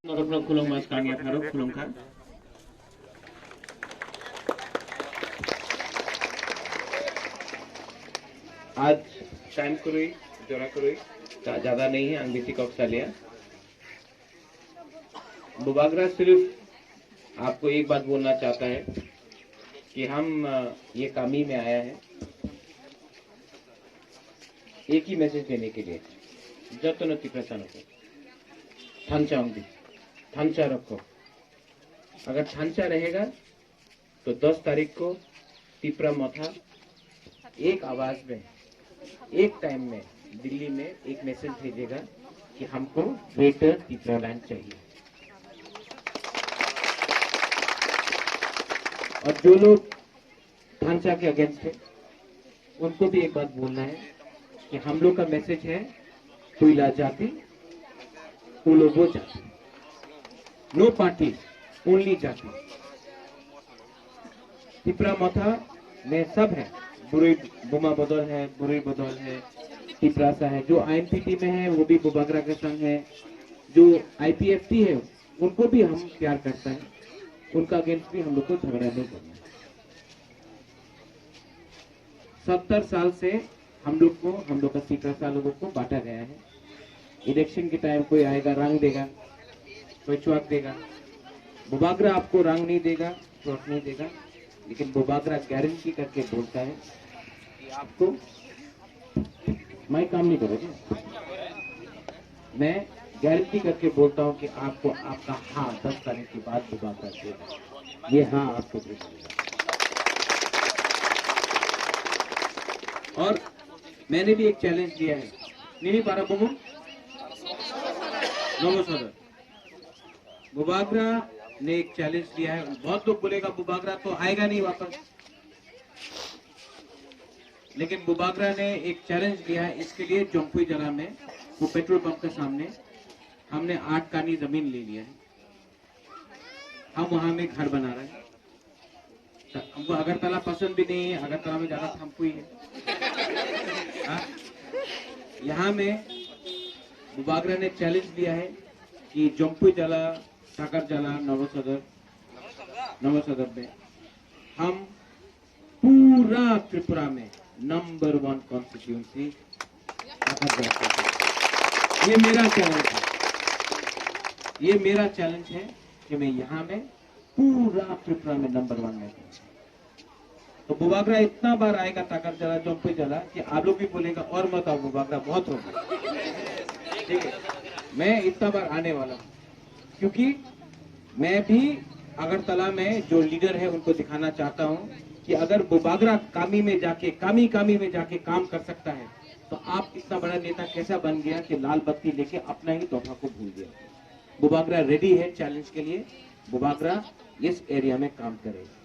Nodok kulung mas kanya harap kulung kan. आज time करूँ जरा करूँ ज़्यादा नहीं है अंग्रेजी कक्षा लिया बुबागरा सिर्फ आपको एक बात बोलना चाहता है कि हम ये कामी में आया है एक ही मैसेज देने के लिए जब तो नती प्रसन्न को थांचा रखो अगर थांचा रहेगा तो 10 तारीख को तिपरा मथा एक आवाज में एक टाइम में दिल्ली में एक मैसेज भेजेगा कि हमको ग्रेटर तिपरा लैंड चाहिए और जो लोग ढांचा के अगेंस्ट है उनको भी एक बात बोलना है कि हम लोग का मैसेज है तुइला जाति उलोबो जाति नो पार्टी ओनली जाति तिपरा मथा में सब है बुरी बुमा बदल है बुरी बदल है तिपरासा है जो आईएनपीटी में है वो भी बुबागरा के संग है जो आईपीएफटी है उनको भी हम प्यार करता है उनका अगेंस्ट भी हम लोग को झगड़ा नहीं करना 70 साल से हम लोग का तिपरासा लोगों को बांटा गया है इलेक्शन के टाइम कोई आएगा रंग देगा कोई चौक देगा बुबागरा आपको रंग नहीं देगा चौक नहीं देगा लेकिन बुबागरा गारंटी करके बोलता है कि आपको मैं काम नहीं करोगे मैं गारंटी करके बोलता हूं कि आपको आपका हाँ 10 तारीख के बाद बुबागरा देगा ये हाँ आपको देगा और मैंने भी एक चैलेंज दिया है नहीं पारा बुमु नमो बुबागरा ने एक चैलेंज दिया है बहुत लोग बोलेगा बुबागरा तो आएगा नहीं वापस लेकिन बुबागरा ने एक चैलेंज दिया है इसके लिए जोंपुई जला में वो पेट्रोल पंप के सामने हमने 8 कानी जमीन ले लिया है हम वहां में घर बना रहे हैं हमको अगरतला पसंद भी नहीं है अगरतला में ज्यादा थम्पुई है यहाँ में बुबागरा ने चैलेंज दिया है कि जोंपुई जला सागर जला नवसदर में हम पूरा त्रिपुरा में नंबर 1 कॉन्स्टिट्यूंसी ये मेरा चैलेंज है ये मेरा चैलेंज है कि मैं यहाँ में पूरा त्रिपुरा में नंबर 1 में तो बुबागरा इतना बार आएगा ताकर जला जोंपुई जला कि आप लोग भी बोलेगा और मत आओ बुबागरा बहुत होगा ठीक है मैं इतना बार आने वाला हूँ क्योंकि मैं भी अगरतला में जो लीडर है उनको दिखाना चाहता हूं कि अगर बुबागरा कामी में जाके काम कर सकता है तो आप इतना बड़ा नेता कैसा बन गया कि लाल बत्ती लेके अपना ही तोहफा को भूल गया बुबागरा रेडी है चैलेंज के लिए बुबागरा इस एरिया में काम करेगा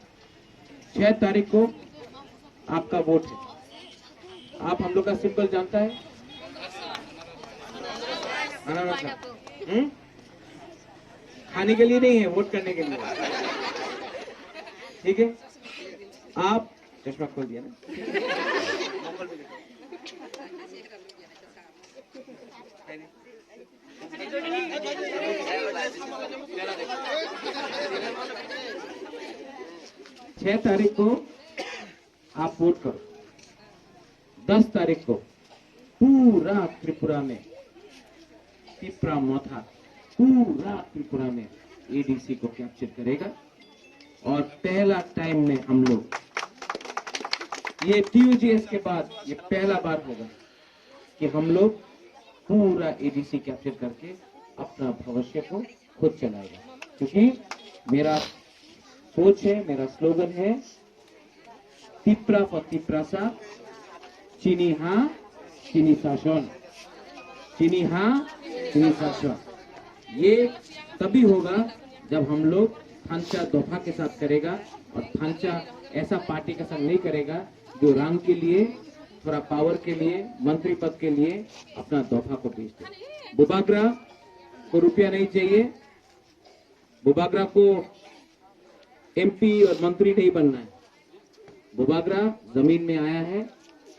6 तारीख को आपका वोट है आप हम लोग का सिंबल जानता है खाने के लिए नहीं है वोट करने के लिए ठीक है आप चश्मा खोल दिया ना 6 तारीख को आप वोट करो 10 तारीख को पूरा त्रिपुरा में तिपरा मथा पूरा त्रिपुरा में एडीसी को कैप्चर करेगा और पहला टाइम में हम लोग ये टीयूजीएस के बाद ये पहला बार होगा कि हम लोग पूरा एडीसी कैप्चर करके अपना भविष्य को खुद चलाएगा क्योंकि मेरा सोच है मेरा स्लोगन है तिपरा फॉर तिपरासा चीनी हाँ चीनी शासन चीनी हाँ ये तभी होगा जब हम लोग थांचा दोफा के साथ करेगा, और थांचा ऐसा पार्टी का संग नहीं करेगा जो रंग के लिए, थोड़ा पावर के लिए, मंत्री पद के लिए अपना दोफा को बेच दे। बुबागरा को रुपया नहीं चाहिए, बुबागरा को एमपी और मंत्री नहीं बनना है। बुबागरा जमीन में आया है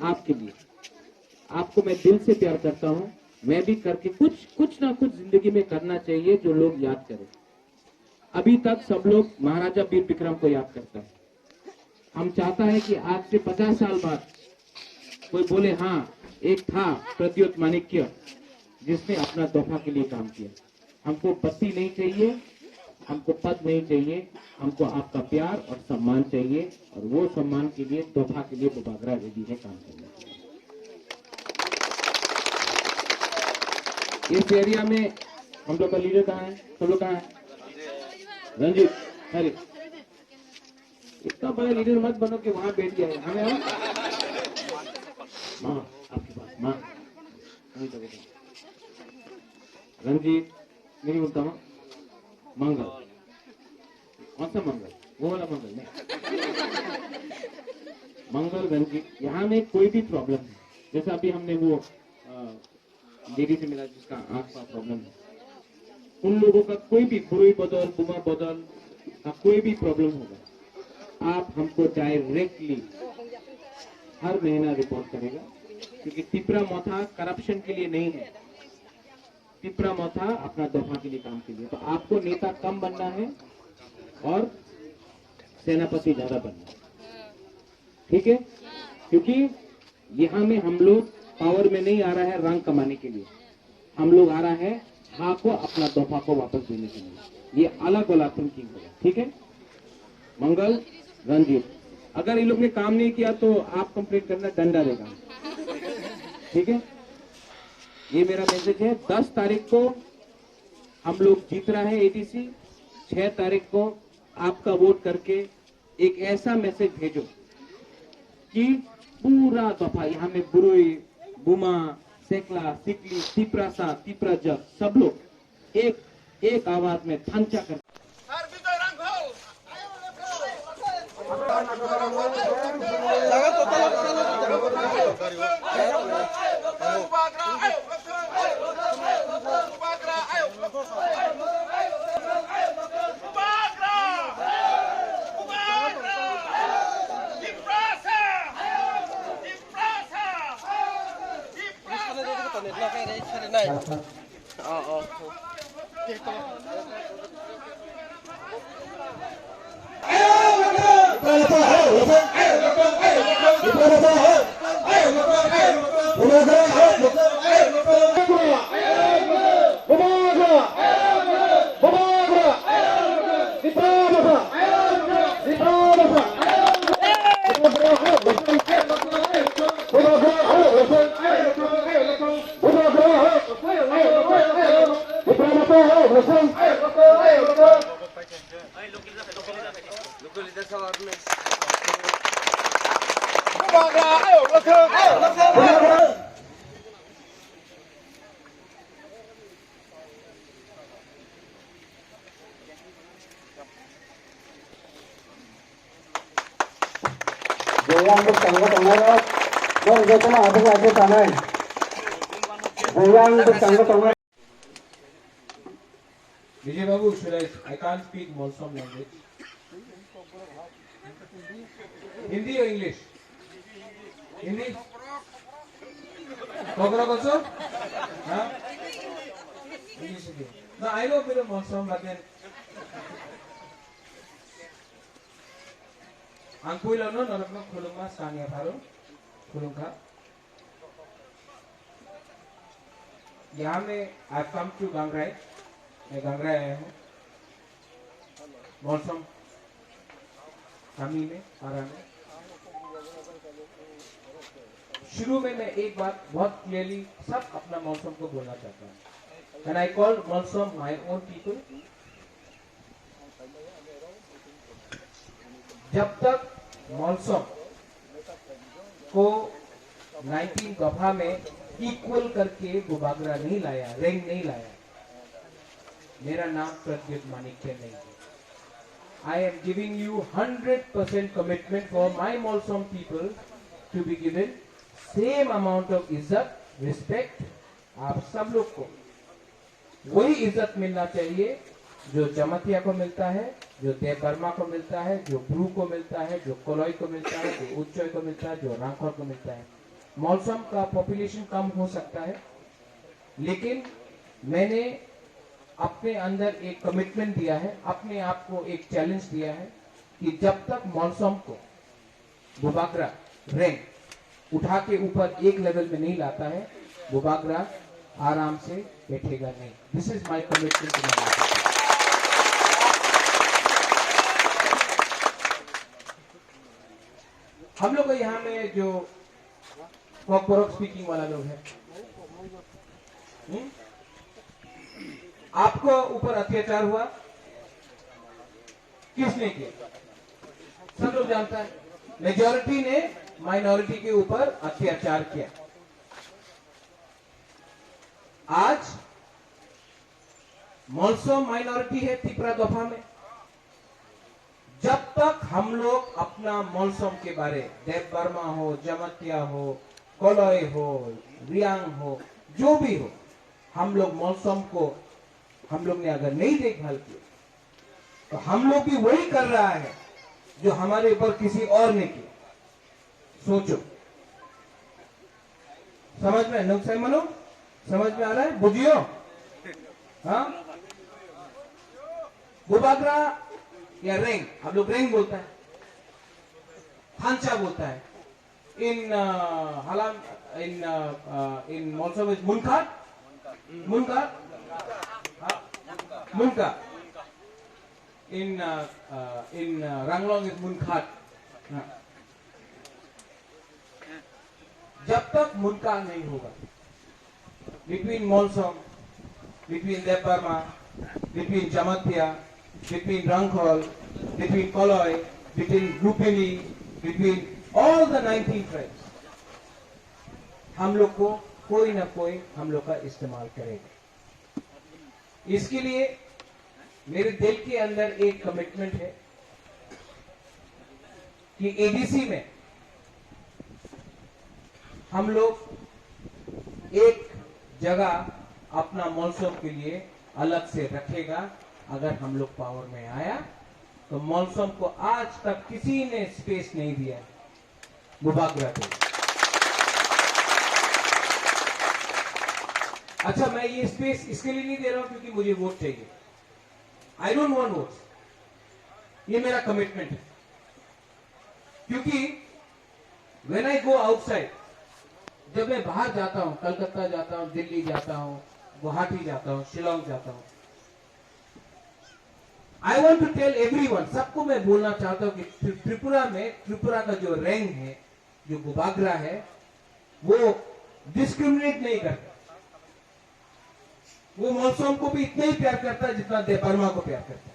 आपके लिए। आपको मैं दिल से प्यार करता हूँ, मैं भी करके कुछ ना कुछ जिंदगी में करना चाहिए जो लोग याद करें। अभी तक सब लोग महाराजा वीर विक्रम को याद करता है। हम चाहता है कि आज से 50 साल बाद कोई बोले हाँ एक था प्रद्योत माणिक्य जिसने अपना दोफा के लिए काम किया। हमको बत्ती नहीं चाहिए, हमको पद नहीं चाहिए, हमको आपका प्यार और सम्मान चाहिए, और वो सम्मान के लिए, दोफा के लिए बुबागरा रेडी है काम करने के लिए। इस एरिया में हम लोग का लीडर कहाँ है? सब लोग कहाँ है? रंजीत, अरे इतना बड़ा लीडर मत बनो कि वहां बैठ गया है। हमें माँ आपके पास माँ रंजीत नहीं बोलता हूँ। मंगल, कौन सा मंगल? वो वाला मंगल नहीं। मंगल, रंजीत, यहाँ में कोई भी प्रॉब्लम है, जैसा अभी हमने वो लेडी से मिला जिसका आंख का प्रॉब्लम है, उन लोगों का कोई भी बुरी बदल, बुमा बदल का कोई भी प्रॉब्लम होगा, आप हमको डायरेक्टली हर महीना रिपोर्ट करेगा, क्योंकि तिपरा मोथा करप्शन के लिए नहीं है, तिपरा मोथा अपना दोफा के लिए काम के लिए। तो आपको नेता कम बनना है और सेनापति ज्यादा बनना है, ठीक है? क्योंकि यहाँ में हम लोग पावर में नहीं आ रहा है रंग कमाने के लिए, हम लोग आ रहा है हाँ को अपना दोफा को वापस देने के लिए। ये अलग वाला थिंकिंग होगा, ठीक है? मंगल, रंजीत, अगर ये लोग ने काम नहीं किया तो आप कंप्लेंट करना, डंडा देगा, ठीक है? ये मेरा मैसेज है। 10 तारीख को हम लोग जीत रहा है एटीसी, 6 तारीख को आपका वोट करके एक ऐसा मैसेज भेजो कि पूरा दफा यहाँ में बुरुई, बुमा, सेकला, सिकली, तिपरासा, तिपराजक सब लोग एक आवाज में थांचा कर Vijay Babu, I can't speak Molsom language. Hindi or English? Hindi? Kogra also? Huh? English again. No, I know a bit of Molsom, but then Angkuila no, Norokno Kuluma, Sanya Paro, Kulunka. यहाँ में आई come to गंगराई, मैं गंगराई आया हूँ मौसम कमी में आरा में। शुरू में मैं एक बात बहुत क्लियरली सब अपना मौसम को बोलना चाहता हूँ। When I call मौसम my own people, जब तक मौसम को 19 दफा में इक्वल करके बुबागरा नहीं लाया, रैंक नहीं लाया। मेरा नाम प्रद्युत माणिक्य नहीं है। I am giving you 100% commitment for my Molsom people to be given same amount of इज्जत, respect। आप सब लोग को वही इज्जत मिलना चाहिए जो जमतिया को मिलता है, जो देव बर्मा को मिलता है, जो ब्रू को मिलता है, जो कोलोई को मिलता है, जो उच्चोय को मिलता है, जो रांखोर को मिलता है। मौसम का पॉपुलेशन कम हो सकता है, लेकिन मैंने अपने अंदर एक कमिटमेंट दिया है, अपने आप को एक चैलेंज दिया है कि जब तक मौसम को बुबागरा रैंक उठा के ऊपर एक लेवल में नहीं लाता है, बुबागरा आराम से बैठेगा नहीं। This is my commitment to my. हम लोग यहाँ में जो कॉकपोरक स्पीकिंग वाला लोग है, आपको ऊपर अत्याचार हुआ, किसने किया? सब लोग जानता है, मेजॉरिटी ने माइनॉरिटी के ऊपर अत्याचार किया। आज मॉल्सोम माइनॉरिटी है त्रिपुरा दोफा में। जब तक हम लोग अपना मॉल्सोम के बारे, देव बर्मा हो, जमतिया हो, कोलोय हो, रियांग हो, जो भी हो, हम लोग मॉल्सोम को हम लोग ने अगर नहीं देखभाल किया तो हम लोग भी वही कर रहा है जो हमारे ऊपर किसी और ने किया। सोचो, समझ में नुकसान मनो, समझ में आ रहा है? बुझियो। हाँ, बुबागरा या रेंग, आप लोग रेंग बोलता है, थांचा बोलता है, in Halam in Molsom is munkhat, munkhat, munka, in Ranglong is munkhat. जब तक मुनका नहीं होगा between Molsom, between Deb Barma, between Jamatia, between Rangkhol, between Koloi, between लुपिनी, between all the 19 tribes, हम लोग को कोई ना कोई हम लोग का इस्तेमाल करेगा। इसके लिए मेरे दिल के अंदर एक कमिटमेंट है कि एडीसी में हम लोग एक जगह अपना मॉल्सोम के लिए अलग से रखेगा। अगर हम लोग पावर में आया तो मॉल्सोम को आज तक किसी ने स्पेस नहीं दिया है बुबागरा को। अच्छा, मैं ये स्पेस इसके लिए नहीं दे रहा हूं क्योंकि मुझे वोट चाहिए। आई डोंट वांट वोट्स, ये मेरा कमिटमेंट है। क्योंकि व्हेन आई गो आउटसाइड, जब मैं बाहर जाता हूं, कलकत्ता जाता हूं, दिल्ली जाता हूं, गुवाहाटी जाता हूं, शिलोंग जाता हूं, I want to tell everyone, सबको मैं बोलना चाहता हूं कि त्रिपुरा में, त्रिपुरा का जो रैंक है, जो बुबागरा है, वो डिस्क्रिमिनेट नहीं करता। वो मॉल्सोम को भी इतना ही प्यार करता है जितना देव बर्मा को प्यार करता है।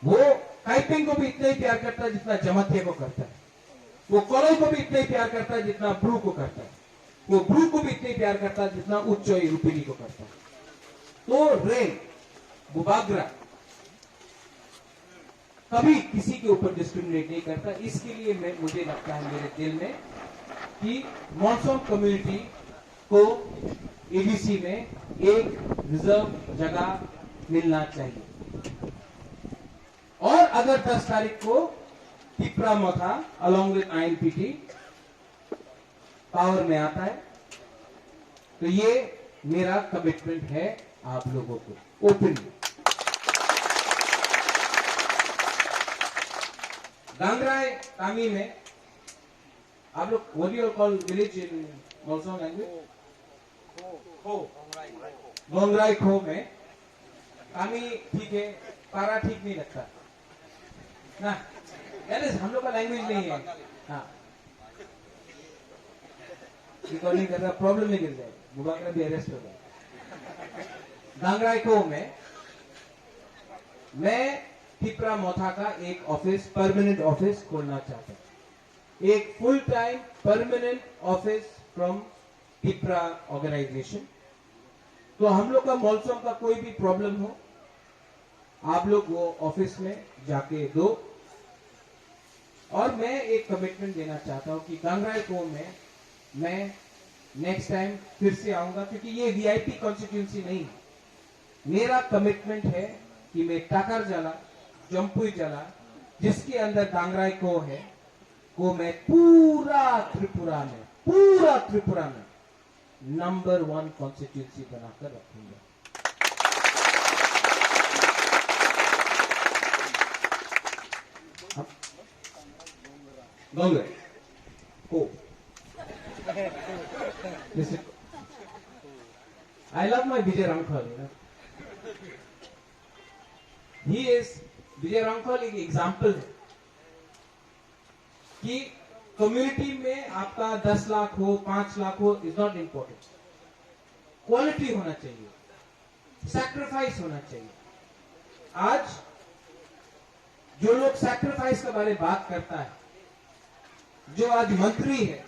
वो काइपिंग को भी इतना ही प्यार करता है जितना जमतिया को करता है। वो कोलोय को भी इतना ही प्यार करता है जितना ब्रू को करता है। वो ब्रू को भी इतना ही प्यार करता है जितना उच्चोय रुपिनी को करता है। तो रैंक बुबागरा कभी किसी के ऊपर डिस्क्रिमिनेट नहीं करता। इसके लिए मुझे लगता है मेरे दिल में कि मॉल्सोम कम्युनिटी को एडीसी में एक रिजर्व जगह मिलना चाहिए। और अगर 10 तारीख को त्रिपुरा मोथा अलोंग विद आईएनपीटी पावर में आता है तो ये मेरा कमिटमेंट है आप लोगों को ओपनली। गांगराय तामी में आप लोग what do you call village in Molsom language? गोंगराई खो में तामी ठीक है, पारा ठीक नहीं लगता ना, यानी हम लोग का लैंग्वेज नहीं है। हाँ, रिकॉर्डिंग कर रहा, प्रॉब्लम नहीं गिर जाए, बुबागरा भी अरेस्ट हो जाए। गांगराई खो में मैं त्रिपुरा मोथा का एक ऑफिस, परमानेंट ऑफिस खोलना चाहता हूं। एक full time permanent office from Tipra organisation. तो हम लोग का मॉलसम का कोई भी प्रॉब्लम हो, आप लोग वो ऑफिस में जाके दो। और मैं एक कमिटमेंट देना चाहता हूं कि गांगराई को में मैं नेक्स्ट टाइम फिर से आऊंगा, क्योंकि ये वीआईपी कॉन्स्टिट्यूंसी नहीं है। मेरा कमिटमेंट है कि मैं टाकर जला, जम्पुई जला, जिसके अंदर गांगराई को है, को मैं पूरा त्रिपुरा में नंबर 1 कॉन्स्टिट्यूंसी बनाकर रखूंगा। Gongre. Oh. I love my Vijay Ramkhal. Vijay Ramkhal एक एग्जाम्पल है कि कम्युनिटी में आपका 10 लाख हो, 5 लाख हो, इज नॉट इंपॉर्टेंट। क्वालिटी होना चाहिए, सैक्रिफाइस होना चाहिए। आज जो लोग सैक्रिफाइस के बारे में बात करता है, जो आज मंत्री है,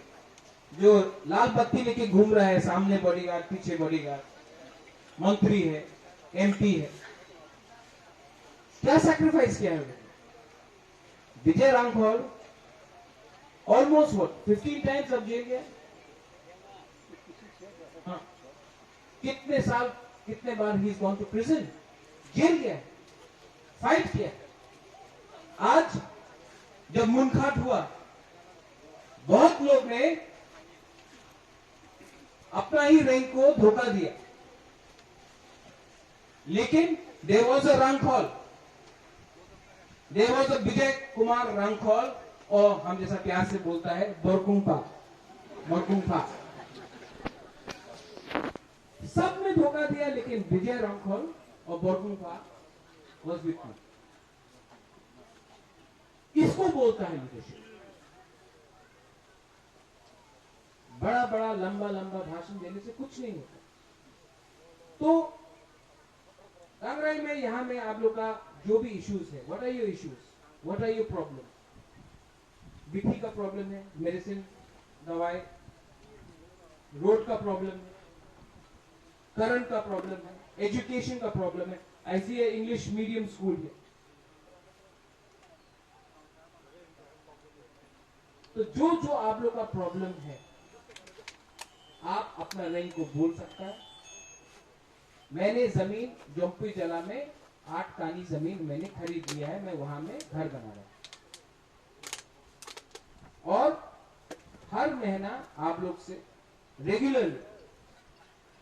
जो लाल बत्ती लेके घूम रहा है, सामने बॉडीगार्ड, पीछे बॉडीगार्ड, मंत्री है, एमपी है, क्या सैक्रिफाइस किया है? विजय रामखोल ऑलमोस्ट 15 टाइम्स अब जेल गया। हाँ, कितने साल, कितने बार he is gone to prison, जेल गया, फाइट किया। आज जब मुनखाट हुआ, बहुत लोग ने अपना ही रैंक को धोखा दिया, लेकिन there was a Ramkhol, there was a Vijay Kumar Ramkhol, और हम जैसा प्यार से बोलता है बोरकुंपा। सब ने धोखा दिया, लेकिन विजय रामखोल और बोरकुंपा वाज विथ मी। इसको बोलता है लीडरशिप। बड़ा बड़ा लंबा भाषण देने से कुछ नहीं होता। तो गांगराई में यहां में आप लोग का जो भी इश्यूज है, what are your issues, what are your problem? BP का प्रॉब्लम है, मेडिसिन, दवाई, रोड का प्रॉब्लम है, करंट का प्रॉब्लम है, एजुकेशन का प्रॉब्लम है। ऐसी है इंग्लिश मीडियम स्कूल है, तो जो आप लोग का प्रॉब्लम है, आप अपना रैंक को बोल सकता है। मैंने जमीन जम्पुई जला में 8 कानी जमीन मैंने खरीद लिया है, मैं वहां में घर बना रहा हूं। और हर महीना आप लोग से रेगुलरली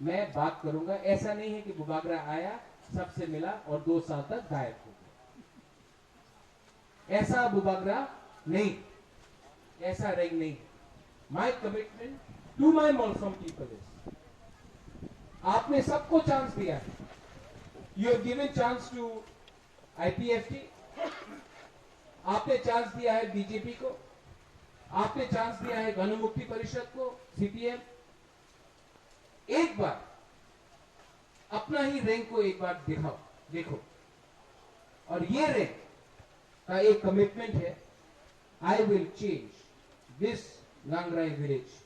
मैं बात करूंगा। ऐसा नहीं है कि बुबागरा आया, सबसे मिला और 2 साल तक गायब हो गया। ऐसा बुबागरा नहीं, ऐसा रैंक नहीं। My commitment to my Molsom people is, आपने सबको चांस दिया है। You have given chance to IPFT, आपने चांस दिया है बीजेपी को, आपने चांस दिया है गण मुक्ति परिषद को, सीपीएम। एक बार अपना ही रैंक को एक बार दिखाओ, देखो। और ये रैंक का एक कमिटमेंट है, I will change this Gangrai village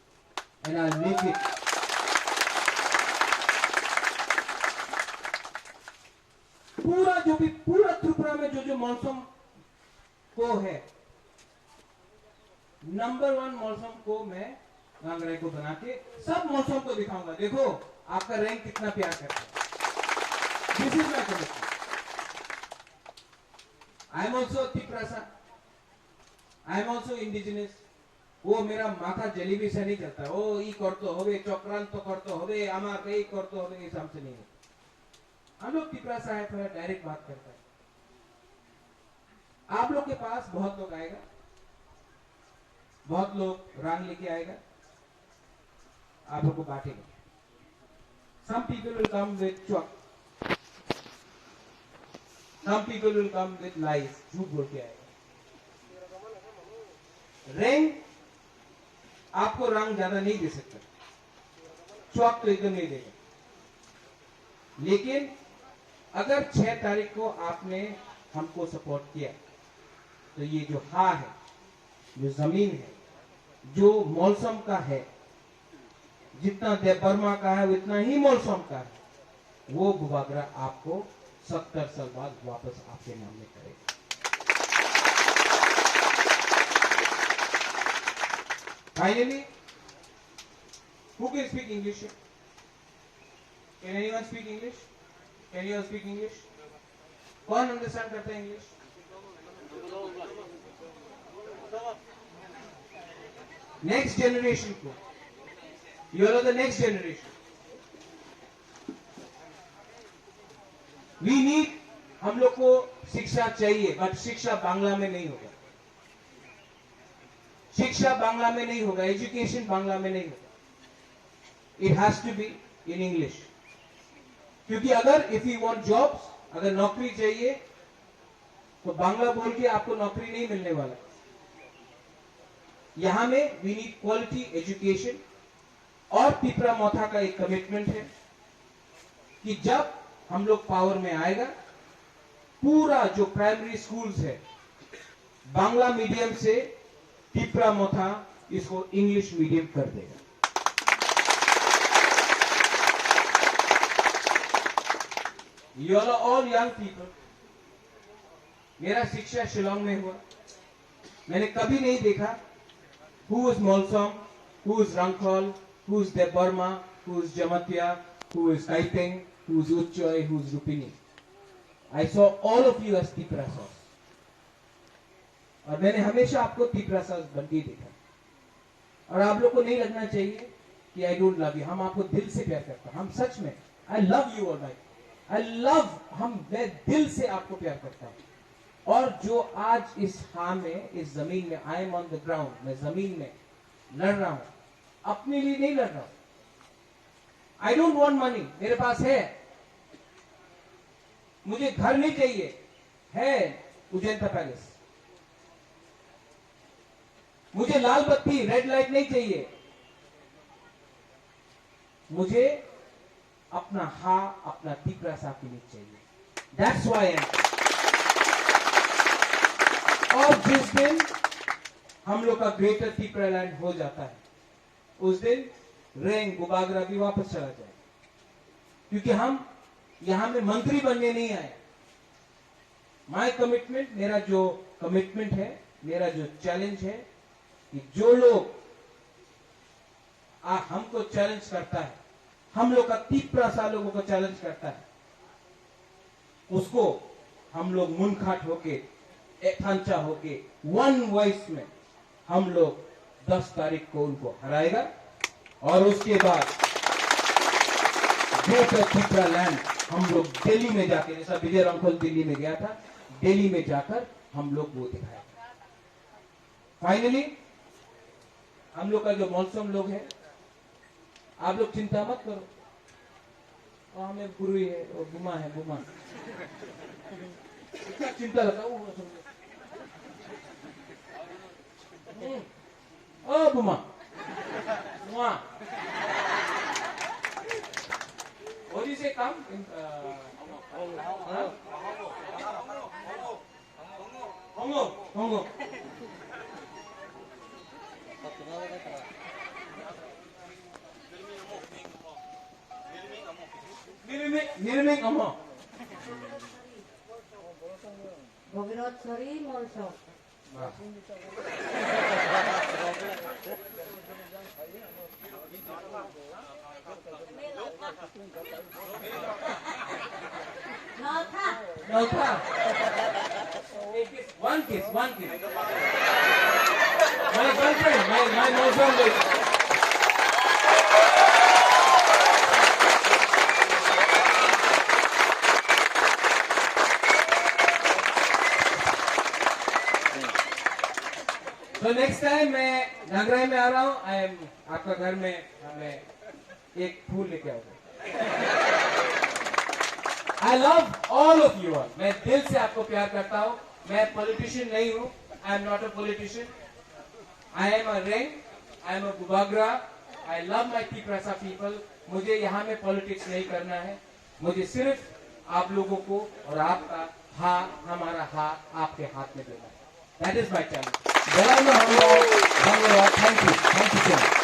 and I'll make it पूरा त्रिपुरा में जो मौसम को है, नंबर 1 मौसम को मैं गांगराई को बना के सब मौसम को दिखाऊंगा। देखो आपका रैंक कितना प्यार करता है। This is my commitment. I am also Tiprasa, I am also indigenous. वो मेरा माथा जलेबी से नहीं चलता। ओ ई करतो होवे, चक्रांत करतो होवे, आमार कई करतो होवे, ये हमसे नहीं होता। हम लोग तिप्रासा है, थोड़ा डायरेक्ट बात करता है। आप लोग के पास बहुत लोग आएगा, बहुत लोग रंग लेके आएगा, आप लोग को बांटेगा। Some people will come with chalk, some people will come with lies, झूठ बोल के आएगा। रंग आपको रंग ज्यादा नहीं दे सकता, चौक तो एकदम नहीं देगा। लेकिन अगर 6 तारीख को आपने हमको सपोर्ट किया, तो ये जो हा है, जो जमीन है, जो मौसम का है, जितना देव वर्मा का है उतना ही मोलसोम का है, वो बुबागरा आपको 70 साल बाद वापस आपके नाम में करेगा। Finally, who can speak English? Can anyone speak English? Can you all speak English? कौन अंडरस्टैंड करता है इंग्लिश? नेक्स्ट जनरेशन को, you are the next generation. We need, हम लोग को शिक्षा चाहिए, बट शिक्षा बांग्ला में नहीं होगा। शिक्षा बांग्ला में नहीं होगा, एजुकेशन बांग्ला में नहीं होगा। It has to be in English, क्योंकि अगर इफ यू वांट जॉब्स, अगर नौकरी चाहिए तो बांग्ला बोल के आपको नौकरी नहीं मिलने वाला। यहां में वी नीड क्वालिटी एजुकेशन। और पिपरा मोथा का एक कमिटमेंट है कि जब हम लोग पावर में आएगा, पूरा जो प्राइमरी स्कूल्स है बांग्ला मीडियम से पिपरा मोथा इसको इंग्लिश मीडियम कर देगा। You are all young people. मेरा शिक्षा शिलोंग में हुआ। मैंने कभी नहीं देखा who is Molsom, who is Rangkhol, who is Dev Burma, who is Jamatia, who is Kaipeng, who is Utchoy, who is Rupini. I saw all of you as Tiprasas. और मैंने हमेशा आपको Tiprasas बनके देखा। और आप लोग को नहीं लगना चाहिए कि I don't love you. हम आपको दिल से प्यार करते हैं। हम सच में I love you all right. मैं दिल से आपको प्यार करता हूं। और जो आज इस में, इस जमीन में, I am on the ground, मैं जमीन में लड़ रहा हूं, अपने लिए नहीं लड़ रहा हूं। आई डोंट वांट मनी, मेरे पास है, मुझे घर नहीं चाहिए, है उजैंता पैलेस। मुझे लाल बत्ती, रेड लाइट नहीं चाहिए, मुझे अपना अपना तिपरासा क्लिनिक चाहिए। That's why I am. और जिस दिन हम लोग का ग्रेटर तिपरा लैंड हो जाता है, उस दिन रेंग बुबागरा भी वापस चला जाएगा, क्योंकि हम यहां में मंत्री बनने नहीं आए। माय कमिटमेंट, मेरा जो कमिटमेंट है, मेरा जो चैलेंज है कि जो लोग हमको चैलेंज करता है, हम लोग का तिपरासा लोगों को चैलेंज करता है, उसको हम लोग मुनखाट होके, एथांचा होके, वन वॉइस में हम लोग 10 तारीख को उनको हराएगा। और उसके बाद ग्रेटर तिपरा लैंड हम लोग दिल्ली में जाके, जैसा विजय रंखोल दिल्ली में गया था, दिल्ली में जाकर हम लोग वो दिखाएंगे। फाइनली, हम लोग का जो मौसम लोग है, आप लोग चिंता मत करो। और हमें गुरु है, और बुमा है, बुमा इतना चिंता लगा ओ बुमा बुमा और से काम होंगो होंगो निर्मिक अम्मा भगीरथ छरी Molsom. One kiss. My girlfriend, my Mosom lady. तो नेक्स्ट टाइम मैं नागराई में आ रहा हूँ, आपका घर में हमें एक फूल लेके आओगे। I love all of you all. मैं दिल से आपको प्यार करता हूँ। मैं पॉलिटिशियन नहीं हूँ, I am not a politician. I am a Reang, I am a Bubagra. I love my Tiprasa people. मुझे यहाँ में पॉलिटिक्स नहीं करना है, मुझे सिर्फ आप लोगों को और आपका हमारा आपके हाथ में देना है। That is my challenge. धन्यवाद, थैंक यू सो मच।